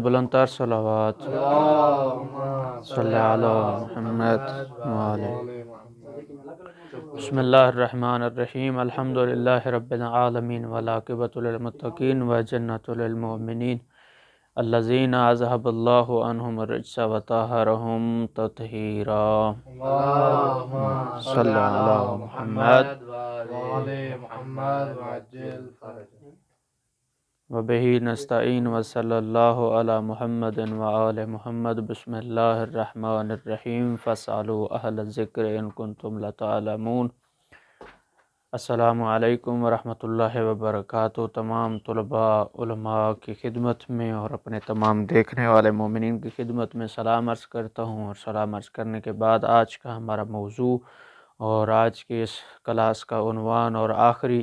बुलंदतर सलावत सल्लल्लाहु अला मुहम्मद व आले। बिस्मिल्लाहिर्रहमानिर्रहीम। अल्हम्दुलिल्लाहि रब्बिल आलमीन वल आक़िबतु लिल मुत्तक़ीन व जन्नतु लिल मुमिनीन अल्लज़ीना अज़हबल्लाहु अन्हुम रिज्सा व तहहरहुम तत्हीरा। सल्लल्लाहु अला मुहम्मद व बिही नस्तईन व सल्लल्लाहु अला मुहम्मदिन व आले मुहम्मद। बिस्मिल्लाहिर्रहमानिर्रहीम। फ़स्अलू अहल ज़िक्र इन कुंतुम ला तअलमून। अस्सलामु अलैकुम व रहमतुल्लाहि व बरकातुहू। तमाम तुलबा उलमा की खिदमत में और अपने तमाम देखने वाले मोमिनीन की खिदमत में सलाम अर्ज़ करता हूँ। और सलाम अर्ज़ करने के बाद आज का हमारा मौजू और आज की इस क्लास का उन्वान और आखिरी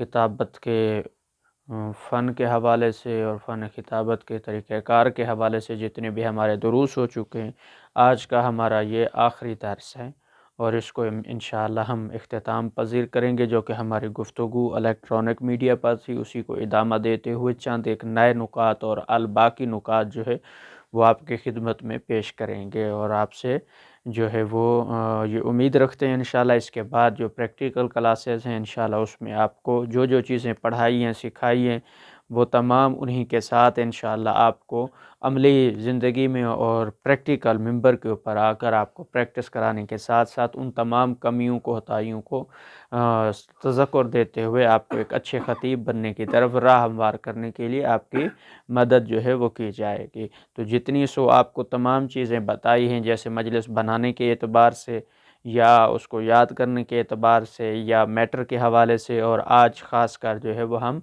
खिताबत के फ़न के हवाले से और फ़न खिताबत के तरीक़ेकार के हवाले से जितने भी हमारे दुरूस हो चुके हैं, आज का हमारा ये आखिरी दर्स है और इसको इंशाअल्लाह हम इख्तिताम पज़ीर करेंगे, जो कि हमारी गुफ्तगू इलेक्ट्रॉनिक मीडिया पर थी उसी को इदामा देते हुए चंद एक नए नुकात और बाकी नुकात जो है वो आपकी खिदमत में पेश करेंगे। और आपसे जो है वो ये उम्मीद रखते हैं इंशाल्लाह इसके बाद जो प्रैक्टिकल क्लासेस हैं इंशाल्लाह उसमें आपको जो जो चीज़ें पढ़ाई हैं सिखाई हैं वो तमाम उन्हीं के साथ इंशाल्लाह आपको अमली ज़िंदगी में और प्रैक्टिकल मिंबर के ऊपर आकर आपको प्रैक्टिस कराने के साथ साथ उन तमाम कमियों को कोताहियों को तज़क्कुर देते हुए आपको एक अच्छे ख़तीब बनने की तरफ राह हमवार करने के लिए आपकी मदद जो है वो की जाएगी। तो जितनी सो आपको तमाम चीज़ें बताई हैं, जैसे मजलिस बनाने के एतबार से या उसको याद करने के एतबार से या मैटर के हवाले से, और आज ख़ास कर जो है वो हम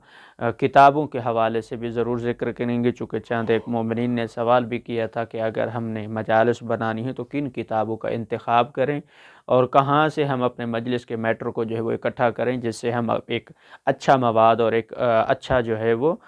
किताबों के हवाले से भी ज़रूर ज़िक्र करेंगे। चूँकि चंद एक मोमिनीन ने सवाल भी किया था कि अगर हमने मजालिस बनानी है तो किन किताबों का इंतखाब करें और कहाँ से हम अपने मजलिस के मैटर को जो है वो इकट्ठा करें, जिससे हम एक अच्छा मवाद और एक अच्छा जो है वो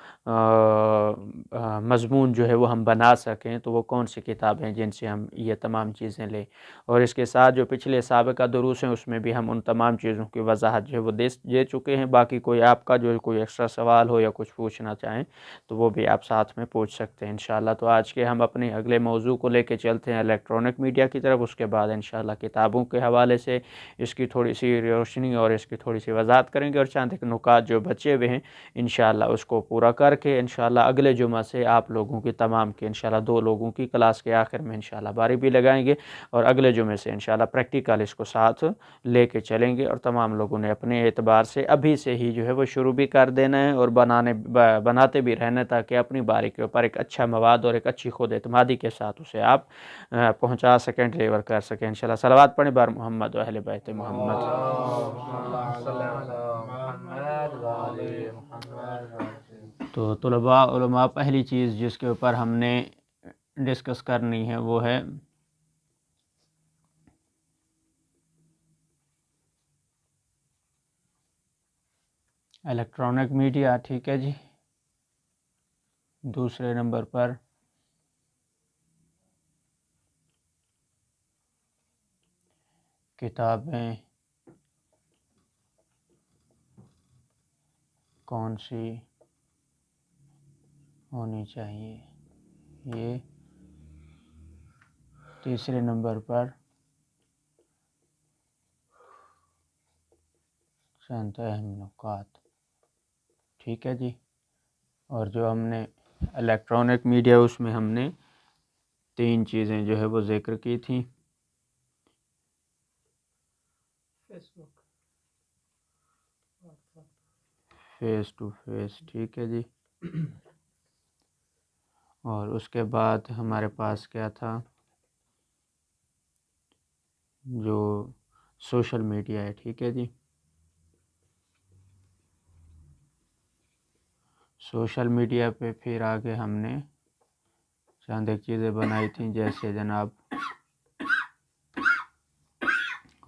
मज़मून जो है वो हम बना सकें। तो वो कौन सी किताब हैं जिनसे हम ये तमाम चीज़ें लें। और इसके साथ जो पिछले साबिक़ा दुरूस हैं उसमें भी हम उन तमाम चीज़ों की वजाहत जो है वो दे चुके हैं। बाकी कोई आपका जो कोई एक्स्ट्रा सवाल हो या कुछ पूछना चाहें तो वो भी आप साथ में पूछ सकते हैं इंशाअल्लाह। तो आज के हम अपने अगले मौजू को लेके चलते हैं इलेक्ट्रॉनिक मीडिया की तरफ। उसके बाद इंशाअल्लाह किताबों के हवाले से इसकी थोड़ी सी रोशनी और इसकी थोड़ी सी वजाहत करेंगे और चंद एक नुकात जो बचे हुए हैं इंशाअल्लाह उसको पूरा करके इंशाअल्लाह अगले जुमा से आप लोगों की तमाम की इंशाअल्लाह 2 लोगों की क्लास के आखिर में इंशाअल्लाह बारी भी लगाएंगे और अगले जुमे से इंशाअल्लाह प्रैक्टिकल इसको साथ लेके चलेंगे। और तमाम लोगों ने अपने एतबार से अभी से ही जो है वो शुरू भी कर देना है और बनाते भी रहना, ताकि अपनी बारी के ऊपर एक अच्छा मवाद और एक अच्छी खुद एतमादी के साथ उसे आप पहुँचा सकें, डिलीवर कर सकें इंशाअल्लाह। सलावत पढ़ें बार मोहम्मद व अहले बैत मोहम्मद। तो तुलबा उलमा पहली चीज़ जिसके ऊपर हमने डिस्कस करनी है वो है इलेक्ट्रॉनिक मीडिया। ठीक है जी। दूसरे नंबर पर किताबें कौन सी होनी चाहिए, ये तीसरे नंबर पर चंद अहम नुकात। ठीक है जी। और जो हमने इलेक्ट्रॉनिक मीडिया उसमें हमने 3 चीज़ें जो है वो ज़िक्र की थी। Face to face. ठीक है जी। और उसके बाद हमारे पास क्या था, जो सोशल मीडिया है। ठीक है जी। सोशल मीडिया पे फिर आगे हमने चंद एक चीज़ें बनाई थी, जैसे जनाब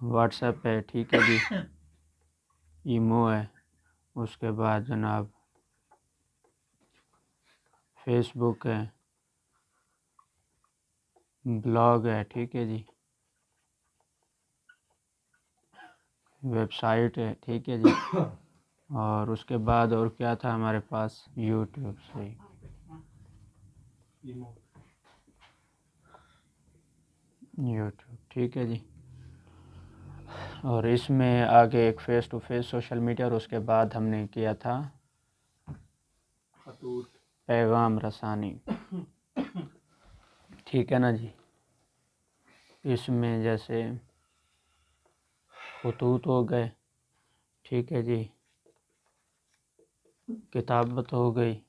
व्हाट्सएप है। ठीक है जी। ईमो है। उसके बाद जनाब फेसबुक है, ब्लॉग है। ठीक है जी। वेबसाइट है। ठीक है जी। और उसके बाद और क्या था हमारे पास, यूट्यूब से। यूट्यूब, ठीक है जी। और इसमें आगे एक face to face social media, और उसके बाद हमने किया था पैगाम रसानी, ठीक है ना जी। इसमें जैसे खतूत हो गए, ठीक है जी, किताबत हो गई,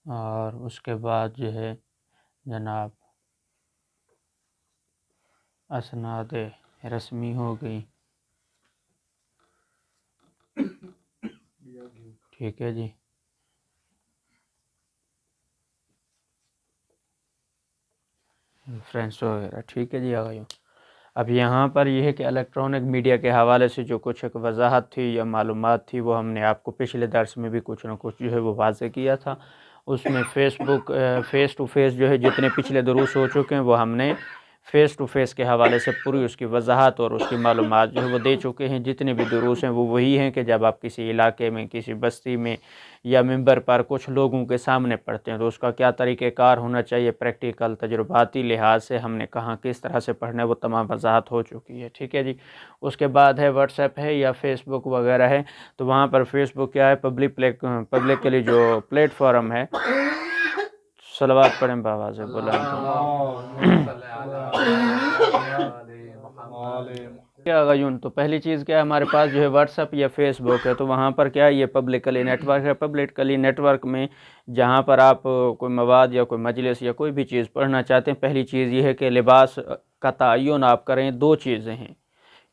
और उसके बाद जो है जनाब असनाद रस्मी हो गई, ठीक है जी। रेफरेंस वगैरह, ठीक है जी। आ गई। अब यहाँ पर यह है कि इलेक्ट्रॉनिक मीडिया के हवाले से जो कुछ एक वजाहत थी या मालूमात थी, वो हमने आपको पिछले दर्स में भी कुछ ना कुछ जो है वो वाज़े किया था। उसमें फ़ेसबुक फ़ेस टू फेस जो है जितने पिछले दुरूस हो चुके हैं वो हमने फ़ेस टू फेस के हवाले से पूरी उसकी वजाहत और उसकी मालूमात जो है वो दे चुके हैं। जितने भी दुरूस हैं वो वही हैं कि जब आप किसी इलाके में, किसी बस्ती में या मिंबर पर कुछ लोगों के सामने पढ़ते हैं तो उसका क्या तरीक़ेकार होना चाहिए, प्रैक्टिकल तजुर्बाती लिहाज से हमने कहाँ किस तरह से पढ़ना है, वो तमाम वजाहत हो चुकी है, ठीक है जी। उसके बाद है व्हाट्सएप है या फेसबुक वगैरह है, तो वहाँ पर फेसबुक क्या है, पब्लिक के लिए जो प्लेटफॉर्म है। सलवात पढ़ें बाबा से बोला क्या गयून। तो पहली चीज़ क्या है, हमारे पास जो है व्हाट्सएप या फेसबुक है, तो वहाँ पर क्या है, ये पब्लिकली नेटवर्क है। पब्लिकली नेटवर्क में जहाँ पर आप कोई मवाद या कोई मजलिस या कोई भी चीज़ पढ़ना चाहते हैं, पहली चीज़ ये है कि लिबास का तयन आप करें। दो चीज़ें हैं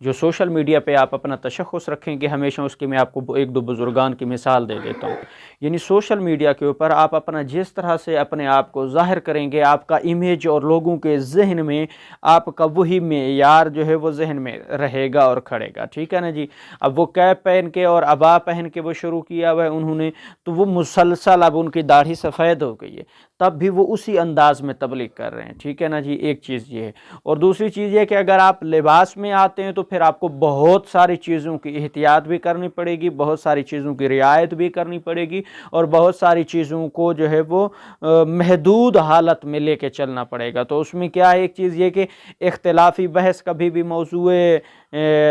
जो सोशल मीडिया पे आप अपना तशख़्ख़ुस रखेंगे हमेशा, उसकी मैं आपको एक दो बुज़ुर्गान की मिसाल दे देता हूँ। यानी सोशल मीडिया के ऊपर आप अपना जिस तरह से अपने आप को ज़ाहिर करेंगे, आपका इमेज और लोगों के जहन में आपका वही मेयार जो है वो जहन में रहेगा और खड़ेगा, ठीक है ना जी। अब वो कैप पहन के और अबा पहन के वो शुरू किया हुआ है उन्होंने, तो वो मुसलसल अब उनकी दाढ़ी सफ़ेद हो गई है, तब भी वो उसी अंदाज में तबलीग कर रहे हैं, ठीक है ना जी। एक चीज़ ये है। और दूसरी चीज़ ये कि अगर आप लिबास में आते हैं तो फिर आपको बहुत सारी चीज़ों की एहतियात भी करनी पड़ेगी, बहुत सारी चीज़ों की रियायत भी करनी पड़ेगी, और बहुत सारी चीज़ों को जो है वो महदूद हालत में लेके चलना पड़ेगा। तो उसमें क्या है, एक चीज़ ये कि इख्तिलाफी बहस कभी भी मौज़ूए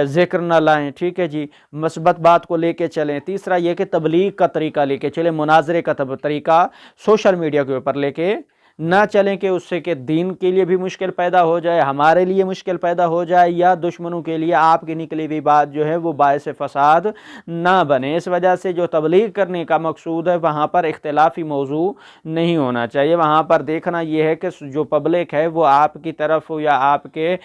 ज़िक्र न लाएं, ठीक है जी, मस्बत बात को लेके चलें। तीसरा ये कि तबलीग का तरीका लेके चलें, मुनाजरे का तरीका सोशल मीडिया के ऊपर लेके ना चलें कि उससे कि दीन के लिए भी मुश्किल पैदा हो जाए, हमारे लिए मुश्किल पैदा हो जाए, या दुश्मनों के लिए आपकी निकली हुई बात जो है वो बायस फसाद ना बने। इस वजह से जो तबलीग करने का मकसूद है वहाँ पर इख्तिलाफी मौजू नहीं होना चाहिए। वहाँ पर देखना यह है कि जो पब्लिक है वो आपकी तरफ या आपके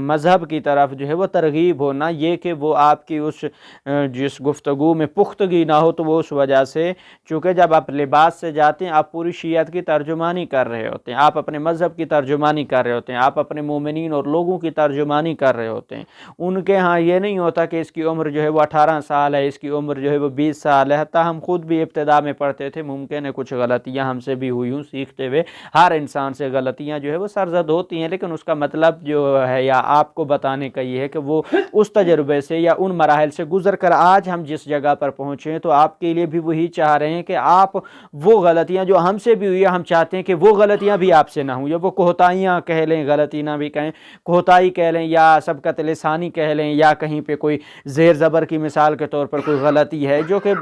मज़हब की तरफ जो है वो तरगीब होना, ये कि वो आपकी उस जिस गुफ्तगू में पुख्तगी ना हो। तो वो उस वजह से, चूँकि जब आप लिबास से जाते हैं आप पूरी शीयत की तर्जुमानी कर रहे होते हैं, आप अपने मज़हब की तर्जुमानी कर रहे होते हैं, आप अपने मोमिनीन और लोगों की तर्जुमानी कर रहे होते हैं। उनके यहाँ ये नहीं होता कि इसकी उम्र जो है वो 18 साल है, इसकी उम्र जो है वो 20 साल है। हत्ता हम खुद भी इब्तिदा में पढ़ते थे, मुमकिन है कुछ गलतियाँ हमसे भी हुई हूँ सीखते हुए। हर इंसान से गलतियाँ जो है वो सरजद होती हैं, लेकिन उसका मतलब जो है या आपको बताने का ये है कि वो उस तजुर्बे से या उन मराहल से गुजर कर आज हम जिस जगह पर पहुँचे हैं, तो आपके लिए भी वही चाह रहे हैं कि आप वो गलतियाँ जो हमसे भी हुई, हम चाहते हैं कि वो गलतियाँ भी आपसे ना हुई, या वो कोताहियाँ कह लें, गलती ना भी कहें, कोताही कह लें, या सबकत लिसानी कह लें, या कहीं पे कोई ज़ेर ज़बर की मिसाल के तौर पर कोई गलती है जो कि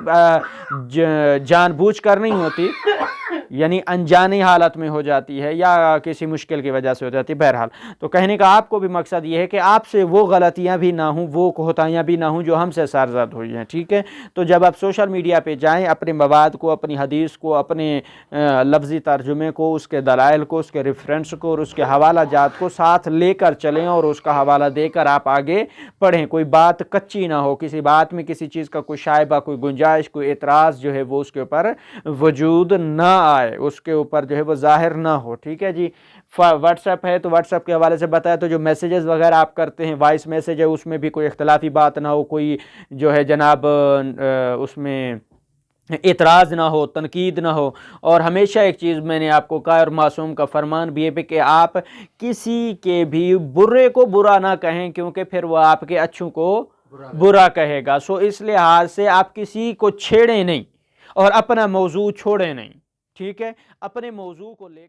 जानबूझ कर नहीं होती, यानी अनजानी हालत में हो जाती है या किसी मुश्किल की वजह से हो जाती है। बहरहाल, तो कहने का आपको भी मकसद ये है कि आपसे वो गलतियां भी ना हों, वो कोताहियां भी ना हों जो हमसे सरजद हुई हैं, ठीक है। तो जब आप सोशल मीडिया पे जाएं, अपने मवाद को, अपनी हदीस को, अपने लफ्ज़ी तर्जुमे को, उसके दलाइल को, उसके रेफरेंस को और उसके हवाला जात को साथ लेकर चलें और उसका हवाला देकर आप आगे पढ़ें। कोई बात कच्ची ना हो, किसी बात में किसी चीज़ का कोई शायबा, कोई गुंजाइश, कोई एतराज़ जो है वो उसके ऊपर वजूद ना आए, उसके ऊपर जो है वो ज़ाहिर ना हो, ठीक है जी। व्हाट्सएप है तो व्हाट्सएप के हवाले से बताया, तो जो मैसेजेस वगैरह आप करते हैं, वॉइस मैसेज है, उसमें भी कोई इख्तलाफी बात ना हो, कोई जो है जनाब उसमें एतराज़ ना हो, तनकीद ना हो। और हमेशा एक चीज़ मैंने आपको कहा, और मासूम का फरमान भी है कि आप किसी के भी बुरे को बुरा ना कहें, क्योंकि फिर वो आपके अच्छों को बुरा कहेगा। सो इस लिहाज से आप किसी को छेड़ें नहीं और अपना मौजू छोड़ें नहीं, ठीक है, अपने मौजू को ले